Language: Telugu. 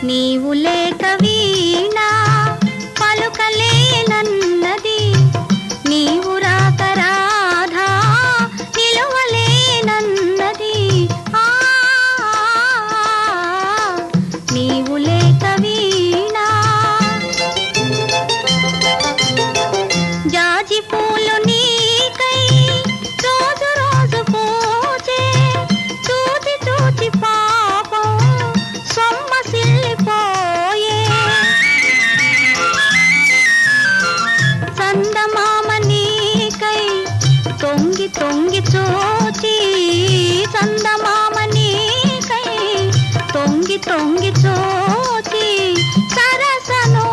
నీవు లేక వీణా పలుకలేనన్నది, నీవు రాక రాధా నిలువలేనన్నది. నీవు లేక వీణా జాజి పూలు నీకై రోజు రోజు పూజే, చూచి చూచి పాపం సొమ్మసిల్లిపోయే. చందమామ నీకై తొంగి తొంగి చూచి, చందమామ నీకై తొంగి తొంగి చూచి సరసను